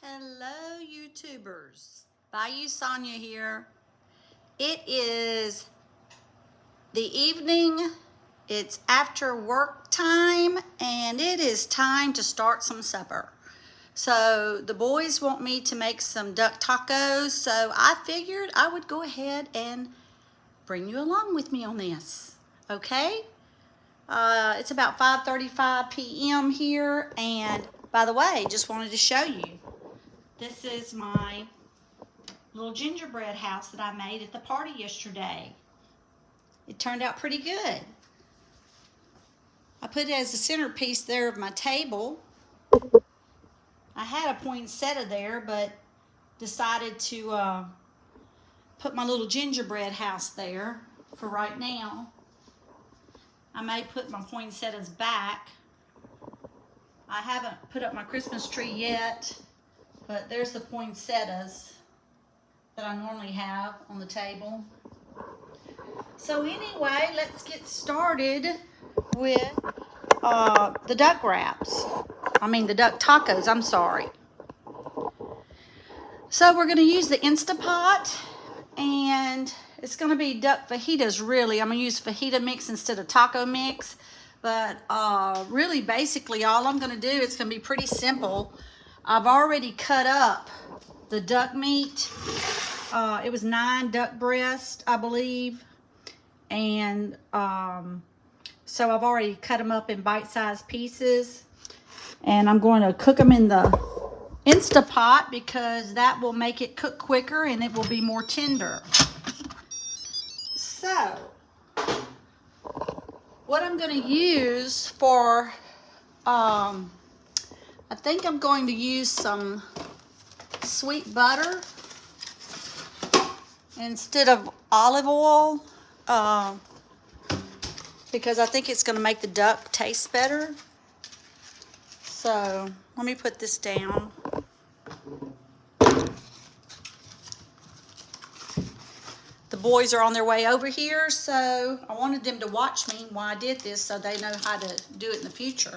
Hello YouTubers, Bayou Sonia here. It is the evening, it's after work time, and it is time to start some supper. So the boys want me to make some duck tacos, so I figured I would go ahead and bring you along with me on this, okay? It's about 5:35 p.m. here, and by the way, just wanted to show you. This is my little gingerbread house that I made at the party yesterday. It turned out pretty good. I put it as the centerpiece there of my table. I had a poinsettia there, but decided to put my little gingerbread house there for right now. I may put my poinsettias back. I haven't put up my Christmas tree yet, but there's the poinsettias that I normally have on the table. So anyway, let's get started with the duck wraps. The duck tacos, I'm sorry. So we're gonna use the Instapot, and it's gonna be duck fajitas really. I'm gonna use fajita mix instead of taco mix, but really basically all I'm gonna do, it's gonna be pretty simple. I've already cut up the duck meat. It was 9 duck breasts, I believe. And so I've already cut them up in bite-sized pieces. And I'm going to cook them in the Instapot because that will make it cook quicker and it will be more tender. So, what I'm going to use for, I think I'm going to use some sweet butter instead of olive oil, because I think it's going to make the duck taste better. So let me put this down. The boys are on their way over here, so I wanted them to watch me while I did this so they know how to do it in the future.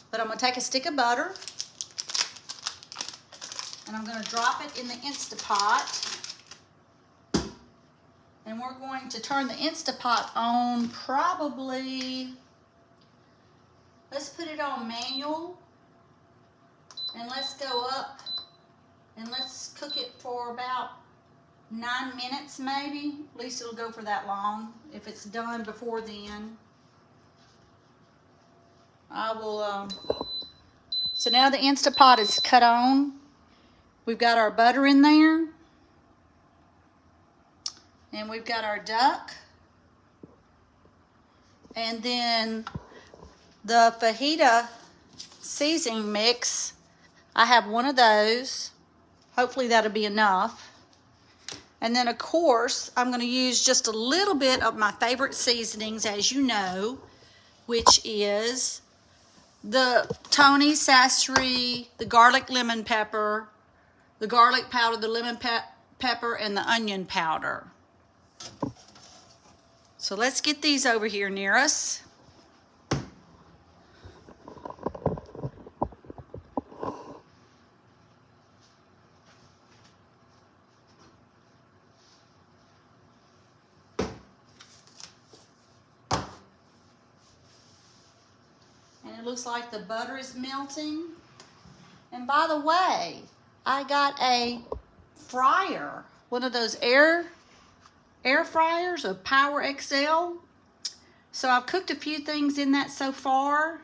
But I'm going to take a stick of butter and I'm going to drop it in the Instapot. And we're going to turn the Instapot on probably, let's put it on manual. And let's go up and let's cook it for about 9 minutes maybe. At least it'll go for that long. If it's done before then, I will, so now the Instapot is cut on. We've got our butter in there. And we've got our duck. And then the fajita seasoning mix, I have one of those. Hopefully that'll be enough. And then of course, I'm gonna use just a little bit of my favorite seasonings, as you know, which is the Tony Sassery, the garlic lemon pepper, the garlic powder, the lemon pepper, and the onion powder. So let's get these over here near us. And it looks like the butter is melting. And by the way, I got a fryer, one of those air fryers, a Power XL. So I've cooked a few things in that so far,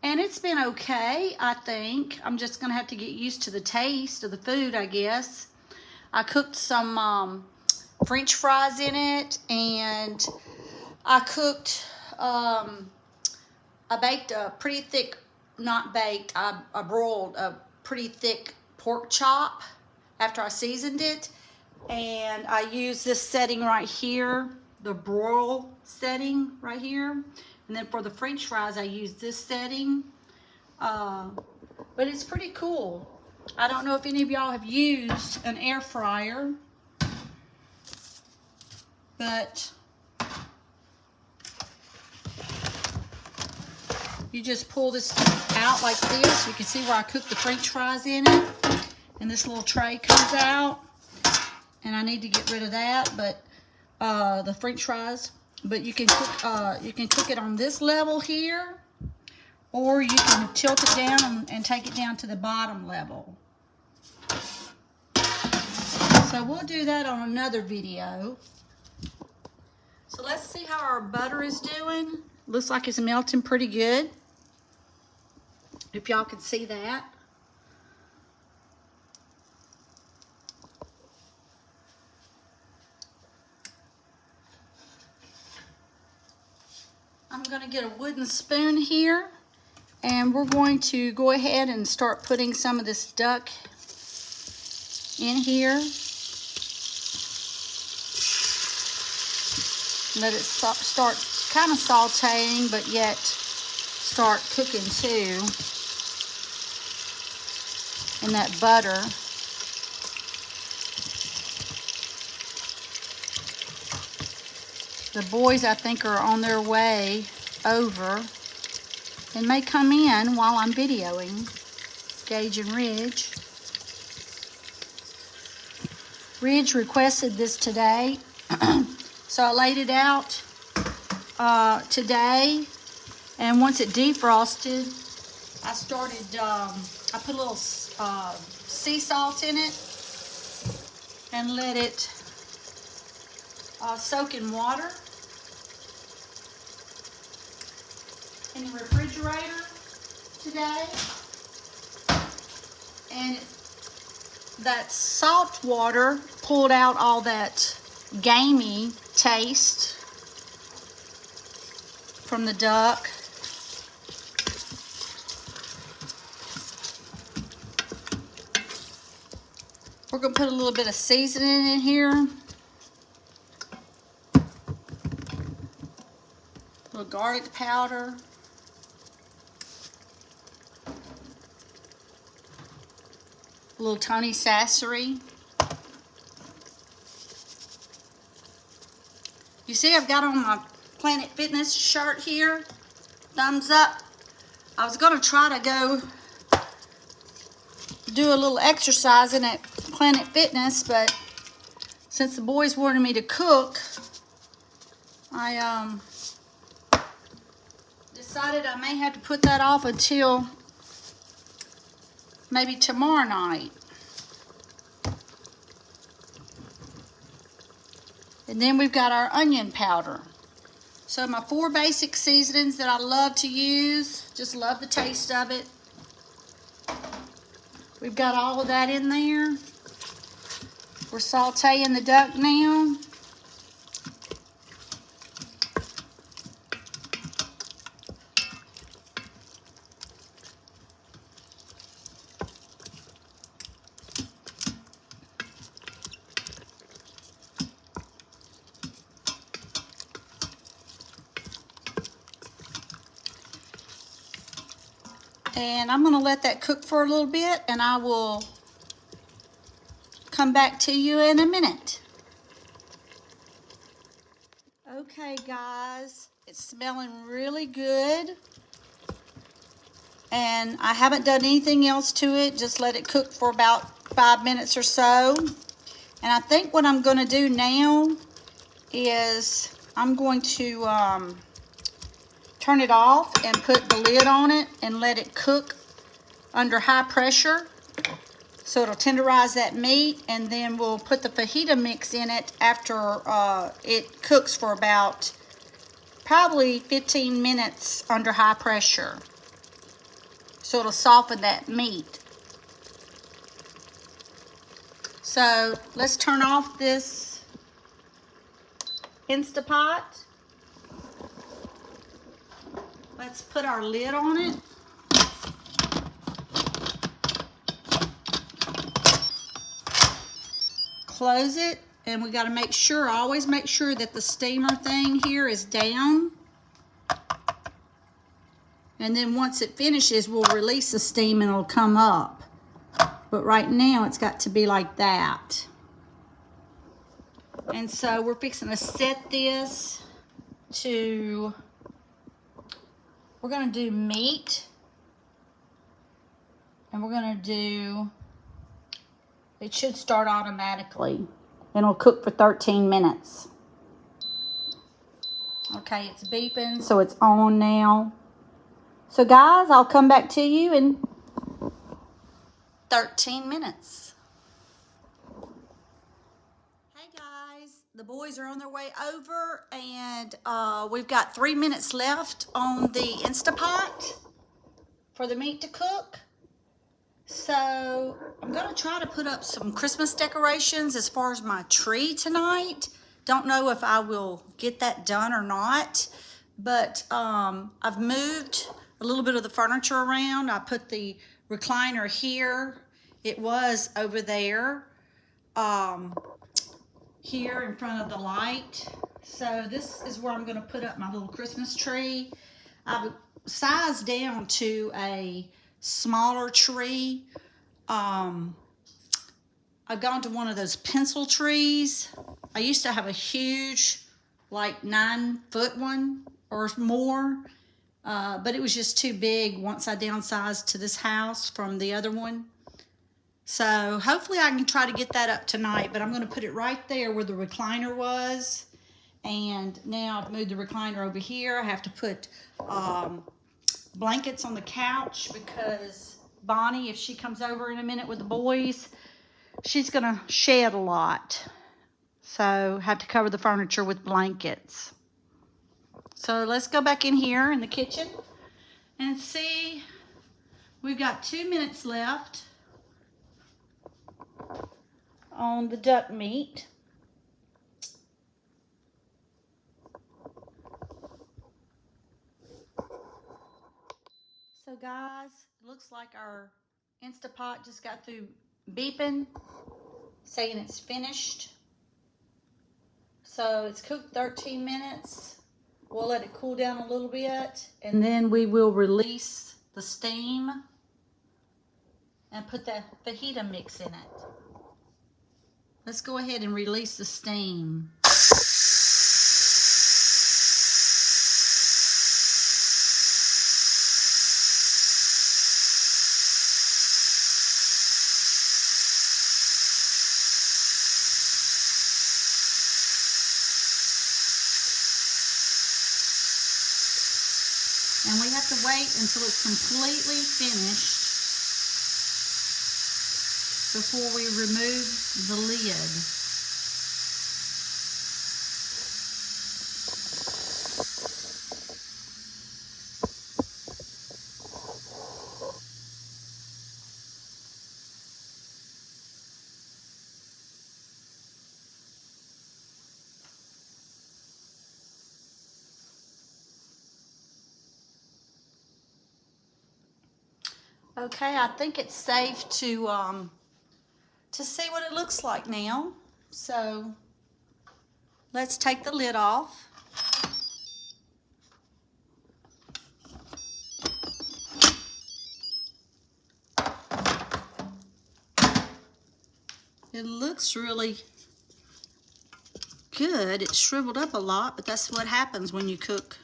and it's been okay, I think. I'm just gonna have to get used to the taste of the food, I guess. I cooked some French fries in it, and I cooked, I baked a pretty thick, not baked, I broiled a pretty thick pork chop after I seasoned it. And I use this setting right here, the broil setting right here. And then for the French fries, I use this setting. But it's pretty cool. I don't know if any of y'all have used an air fryer, but you just pull this out like this. You can see where I cooked the French fries in it. and this little tray comes out, and I need to get rid of that, but the French fries. But you can cook it on this level here, or you can tilt it down and take it down to the bottom level. So we'll do that on another video. So let's see how our butter is doing. Looks like it's melting pretty good, if y'all can see that. I'm going to get a wooden spoon here, and we're going to go ahead and start putting some of this duck in here. Let it start kind of sauteing, but yet start cooking too in that butter. The boys, I think, are on their way over and may come in while I'm videoing. Gage and Ridge. Ridge requested this today. So I laid it out today, and once it defrosted, I started, I put a little sea salt in it and let it soak in water in the refrigerator today. And that salt water pulled out all that gamey taste from the duck. We're going to put a little bit of seasoning in here. A little garlic powder. A little Tony Sassery. You see, I've got on my Planet Fitness shirt here. Thumbs up. I was going to try to go do a little exercising at Planet Fitness, but since the boys wanted me to cook, I decided I may have to put that off until maybe tomorrow night. And then we've got our onion powder. So my 4 basic seasonings that I love to use, just love the taste of it. We've got all of that in there. We're sauteing the duck now. And I'm going to let that cook for a little bit, and I will come back to you in a minute. Okay, guys, it's smelling really good. And I haven't done anything else to it, just let it cook for about 5 minutes or so. And I think what I'm going to do now is I'm going to turn it off and put the lid on it and let it cook under high pressure so it'll tenderize that meat, and then we'll put the fajita mix in it after it cooks for about probably 15 minutes under high pressure, so it'll soften that meat. So let's turn off this Instapot. Let's put our lid on it. Close it, and we got to make sure, always make sure that the steamer thing here is down. And then once it finishes, we'll release the steam and it'll come up. But right now, it's got to be like that. And so we're fixing to set this to, we're going to do meat. And we're going to do It should start automatically. And it'll cook for 13 minutes. Okay, it's beeping, so it's on now. So guys, I'll come back to you in 13 minutes. Hey guys, the boys are on their way over, and we've got 3 minutes left on the Instapot for the meat to cook. So I'm going to try to put up some Christmas decorations as far as my tree tonight. Don't know if I will get that done or not, but I've moved a little bit of the furniture around. I put the recliner here. It was over there, here in front of the light. So this is where I'm going to put up my little Christmas tree. I've sized down to a smaller tree. I've gone to one of those pencil trees. I used to have a huge, like 9-foot one or more, but it was just too big once I downsized to this house from the other one. So hopefully I can try to get that up tonight, but I'm going to put it right there where the recliner was. And now I've moved the recliner over here. I have to put blankets on the couch because Bonnie, if she comes over in a minute with the boys, she's going to shed a lot. So have to cover the furniture with blankets. So let's go back in here in the kitchen and see. We've got 2 minutes left on the duck meat. So guys, it looks like our Instapot just got through beeping, saying it's finished. So it's cooked 13 minutes. We'll let it cool down a little bit, and then we will release the steam and put the fajita mix in it. Let's go ahead and release the steam. And we have to wait until it's completely finished before we remove the lid. Okay, I think it's safe to see what it looks like now. So let's take the lid off. It looks really good. It's shriveled up a lot, but that's what happens when you cook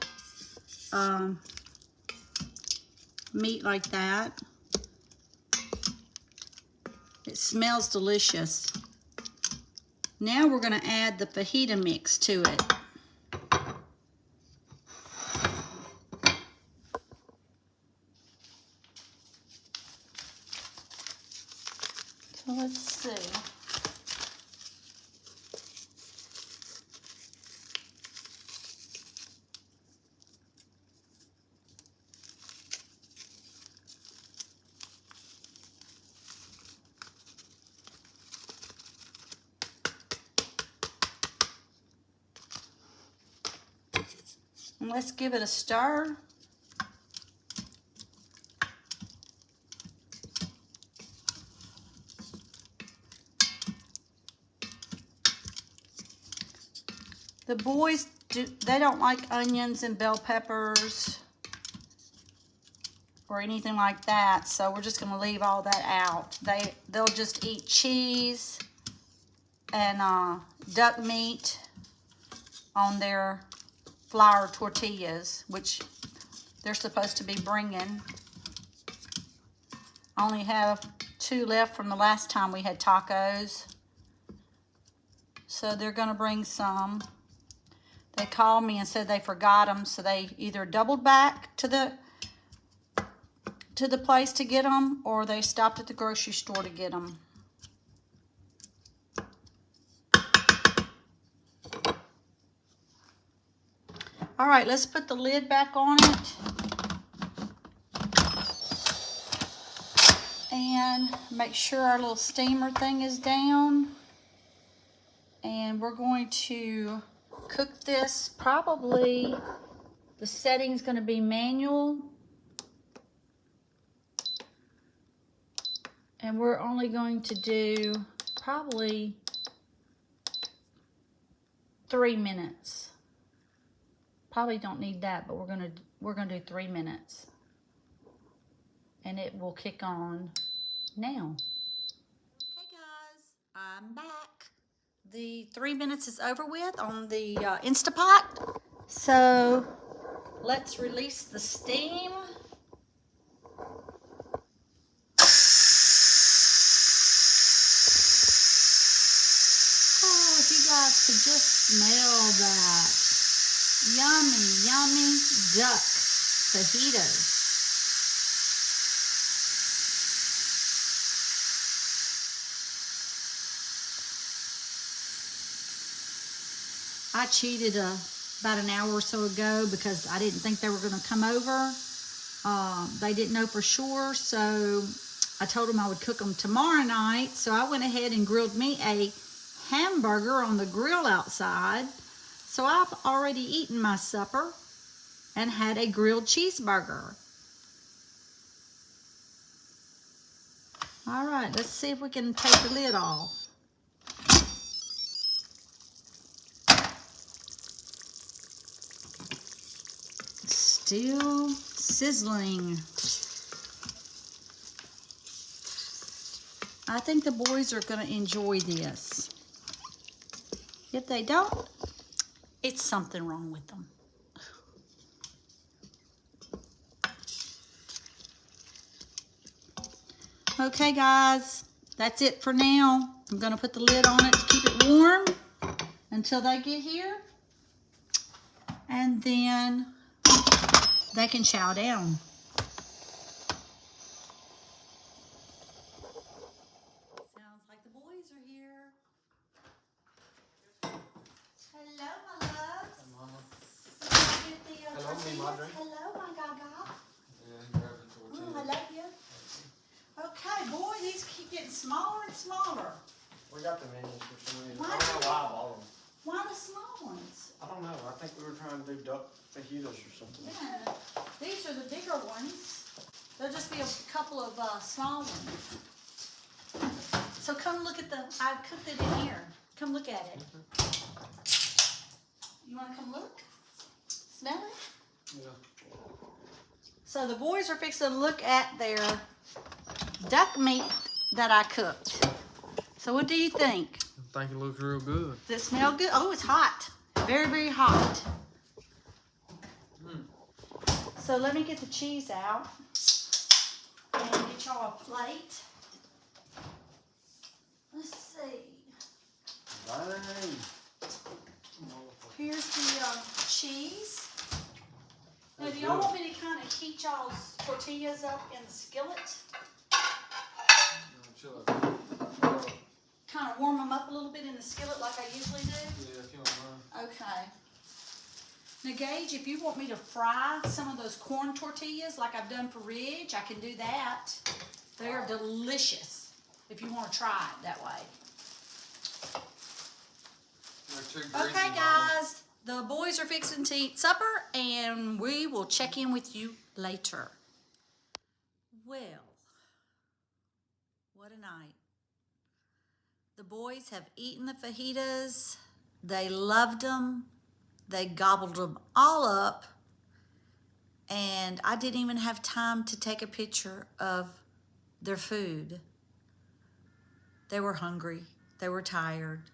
meat like that. It smells delicious. Now we're going to add the fajita mix to it. So let's see. And let's give it a stir. The boys, they don't like onions and bell peppers or anything like that, so we're just going to leave all that out. They'll just eat cheese and duck meat on their flour tortillas, which they're supposed to be bringing. I only have 2 left from the last time we had tacos. So they're gonna bring some. They called me and said they forgot them, so they either doubled back to the place to get them, or they stopped at the grocery store to get them. All right, let's put the lid back on it. And make sure our little steamer thing is down. And we're going to cook this. Probably the setting's going to be manual. And we're only going to do probably 3 minutes. Probably don't need that, but we're gonna do 3 minutes. And it will kick on now. Okay guys, I'm back. The 3 minutes is over with on the Instapot. So let's release the steam. Oh, if you guys could just smell that. Yummy, yummy duck fajitas. I cheated about an hour or so ago because I didn't think they were going to come over. They didn't know for sure, so I told them I would cook them tomorrow night. So I went ahead and grilled me a hamburger on the grill outside. So I've already eaten my supper and had a grilled cheeseburger. All right, let's see if we can take the lid off. Still sizzling. I think the boys are going to enjoy this. If they don't, it's something wrong with them. Okay guys, that's it for now. I'm going to put the lid on it to keep it warm until they get here. And then they can chow down. Sounds like the boys are here. Hello, my loves. Hey, Mama. Hello, mi madre. Hello, my gaga. Yeah, grab the tortilla. I love you. Okay, boy, these keep getting smaller and smaller. We got the minis for some reason. Why I don't know why I bought them. Why the small ones? I don't know. I think we were trying to do duck fajitas or something. Yeah, these are the bigger ones. There'll just be a couple of small ones. So come look at I cooked it in here. Come look at it. You want to come look? Smell it? Yeah. So the boys are fixing to look at their duck meat that I cooked. So what do you think? I think it looks real good. Does it smell good? Oh, it's hot. Very, very hot. So let me get the cheese out and get y'all a plate. Let's see. Dang. Here's the cheese. Now, do y'all want me to kind of heat y'all's tortillas up in the skillet? Chill out. Kind of warm them up a little bit in the skillet like I usually do? Yeah, if you don't mind. Okay. Now, Gage, if you want me to fry some of those corn tortillas like I've done for Ridge, I can do that. They're delicious if you want to try it that way. Okay, guys. The boys are fixing to eat supper, and we will check in with you later. Well, what a night. The boys have eaten the fajitas. They loved them. They gobbled them all up. And I didn't even have time to take a picture of their food. They were hungry. They were tired.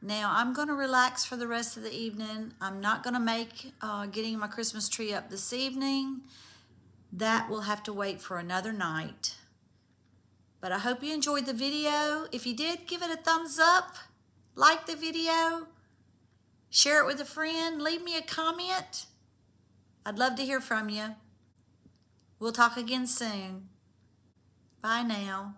Now, I'm going to relax for the rest of the evening. I'm not going to make getting my Christmas tree up this evening. That will have to wait for another night. But I hope you enjoyed the video. If you did, give it a thumbs up, like the video, share it with a friend, leave me a comment. I'd love to hear from you. We'll talk again soon. Bye now.